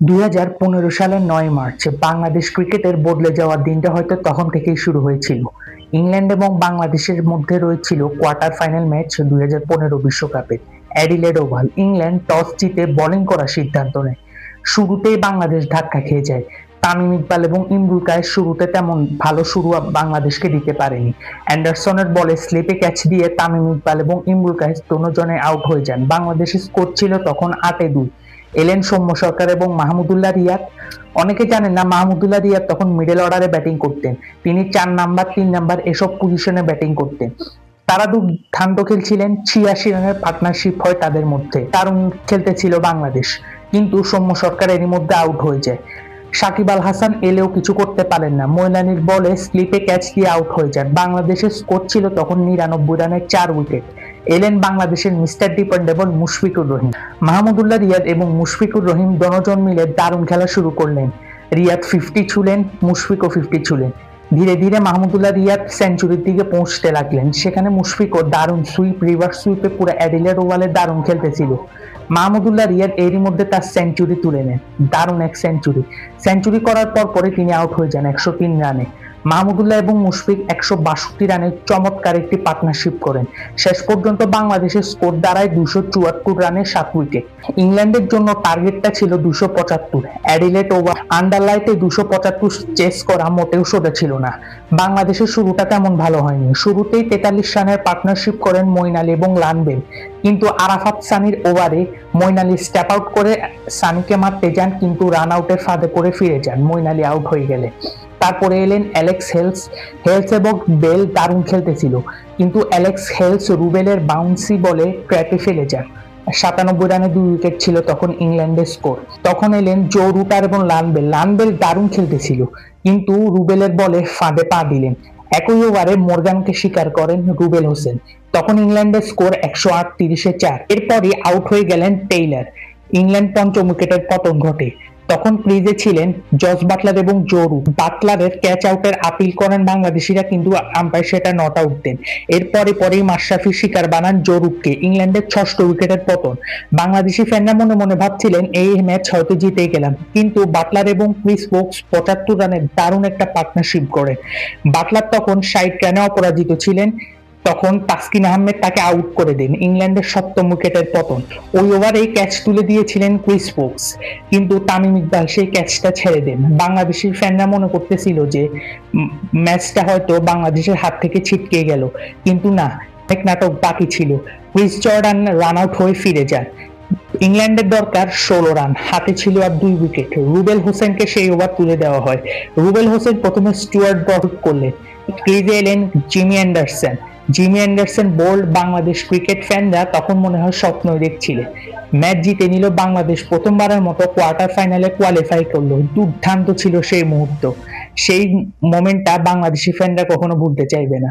2015 সালের 9 মার্চ বাংলাদেশ ক্রিকেটের বদলে যাওয়ার দিনটা হয়তো তখন থেকেই শুরু হয়েছিল। ইংল্যান্ড এবং বাংলাদেশের মধ্যে রয়েছিল কোয়ার্টার ফাইনাল ম্যাচ 2015 বিশ্বকাপের। Adelaide oval. ইংল্যান্ড টস জিতে বোলিং করার সিদ্ধান্ত নেয়। শুরুতেই বাংলাদেশ ধাক্কা খেয়ে যায়। তামিম ইকবাল এবং ইমরুল কায়েস শুরুতে তেমন ভালো শুরু বাংলাদেশকে দিতে পারেনি। অ্যান্ডারসনের বলে স্লিপে ক্যাচ দিয়ে তামিম ইকবাল এবং ইমরুল কায়েস দুজনে আউট হয়ে যান। বাংলাদেশের স্কোর ছিল তখন 8-2। এলেন সৌম্য সরকার এবং মাহমুদুল্লাহ রিয়াদ। অনেকে জানেন না, মাহমুদুল্লাহ রিয়াদ তখন মিডল অর্ডারে ব্যাটিং করতেন। তিনি 4 নাম্বার, 3 নাম্বার এসব পজিশনে ব্যাটিং করতেন। তারা দুর্দান্ত খেলছিলেন। 86 রানের পার্টনারশিপ হয় তাদের মধ্যে। দারুণ খেলতেছিল বাংলাদেশ, কিন্তু সৌম্য সরকার এরই মধ্যে আউট হয়ে যায়। সাকিব আল হাসান এলেও কিছু করতে পারেন না। মইনালির বলে স্লিপে ক্যাচ দিয়ে আউট হয়ে যান। বাংলাদেশের স্কোর ছিল তখন 99 রানের 4 উইকেট। এলেন বাংলাদেশের মিস্টার ডিপেন্ডেবল মুশফিকুর রহিম। মাহমুদুল্লাহ রিয়াদ এবং মুশফিকুর রহিম দুজন মিলে দারুণ খেলা শুরু করলেন। রিয়াদ 50 ছুলেন, মুশফিকও 50 ছুলেন। ধীরে ধীরে মাহমুদুল্লাহ রিয়াদ সেঞ্চুরির দিকে পৌঁছতে লাগলেন। সেখানে মুশফিকও দারুণ সুইপ, রিভার্স সুইপে পুরো অ্যাডিলেড ওভালে দারুণ খেলতেছিল। মাহমুদুল্লাহ রিয়াদ এরই মধ্যে তার সেঞ্চুরি তুলে নেন। দারুণ এক সেঞ্চুরি করার পরে তিনি আউট হয়ে যান 103 রানে। মাহমুদুল্লাহ এবং মুশফিক 162 রানে চমৎকার একটি পার্টনারশিপ করেন। শেষ পর্যন্ত বাংলাদেশের স্কোর দাঁড়ায় 274 রানে 7 উইকেট। ইংল্যান্ডের জন্য টার্গেটটা ছিল 275। অ্যাডিলেড ওভাল আন্ডারলাইটে 275 চেস করা মোটেও সোজা ছিল না। বাংলাদেশের শুরুটা তেমন ভালো হয়নি। শুরুতেই 43 রানের পার্টনারশিপ করেন মঈন আলী এবং লানবেল, কিন্তু আরাফাত সানির ওভারে মঈন আলী স্টেপ আউট করে সানিকে মারতে যান, কিন্তু রান আউটের ফাঁদে পড়ে ফিরে যান। মঈন আলী আউট হয়ে গেলে তারপরে এলেন অ্যালেক্স হেলস এবং বেল দারুণ খেলতেছিল, কিন্তু অ্যালেক্স হেলস রুবেলের বাউন্সি বলে ট্র্যাপে ফেলে যান। 97 রানে 2 উইকেট ছিল তখন ইংল্যান্ডের স্কোর। তখন এলেন জো রুটার এবং লানবেল দারুণ খেলতেছিল, কিন্তু রুবেলের বলে ফাঁদে পা দিলেন। একই ওভারে মর্গানকে শিকার করেন রুবেল হোসেন। তখন ইংল্যান্ডের স্কোর 138-4। এরপরই আউট হয়ে গেলেন টেইলর। ইংল্যান্ড পঞ্চম উইকেটের পতন ঘটে। তখন ক্রিজে ছিলেন জস বাটলার এবং জো রুট। বাটলারের ক্যাচ আউটের আপিল করেন বাংলাদেশিরা, কিন্তু আম্পায়ার সেটা নট আউট দেন। পরেই মাশরাফি শিকার বানান জো রুটকে। ইংল্যান্ডের 6ষ্ঠ উইকেটের পতন। বাংলাদেশি ফ্যানরা মনে মনে ভাবছিলেন এই ম্যাচ হয়তো জিতেই গেলাম, কিন্তু বাটলার এবং ক্রিস ওকস 75 রানের দারুণ একটা পার্টনারশিপ করেন। বাটলার তখন 60 রানে অপরাজিত ছিলেন। তখন তাসকিন আহমেদ তাকে আউট করে দেন। ইংল্যান্ডের 7ম উইকেটের পতন। ওই ওভারেই ক্যাচ তুলে দিয়েছিলেন ক্রিস ওকস, কিন্তু তামিম ইকবাল সেই ক্যাচটা ছেড়ে দেন। বাংলাদেশের ফ্যানরা মনে করতেছিল যে ম্যাচটা হয়তো বাংলাদেশের হাত থেকে ছিটকে গেল, কিন্তু না, অনেক নাটক বাকি ছিল। ক্রিস জর্ডান রান আউট হয়ে ফিরে যান। ইংল্যান্ডের দরকার 16 রান, হাতে ছিল আর 2 উইকেট। রুবেল হোসেনকে সেই ওভার তুলে দেওয়া হয়। রুবেল হোসেন প্রথমে স্টুয়ার্ট ব্রড করলেন। ক্রিজে এলেন Jimmy Anderson bowled. Bangladesh cricket ফ্যানরা তখন মনে হয় স্বপ্নই দেখছিলেন। ম্যাচ জিতে নিল বাংলাদেশ। প্রথমবারের মতো কোয়ার্টার ফাইনালে কোয়ালিফাই করলো। দুর্দান্ত ছিল সেই মুহূর্ত। সেই মোমেন্টটা বাংলাদেশি ফ্যানরা কখনো ভুলতে চাইবে না।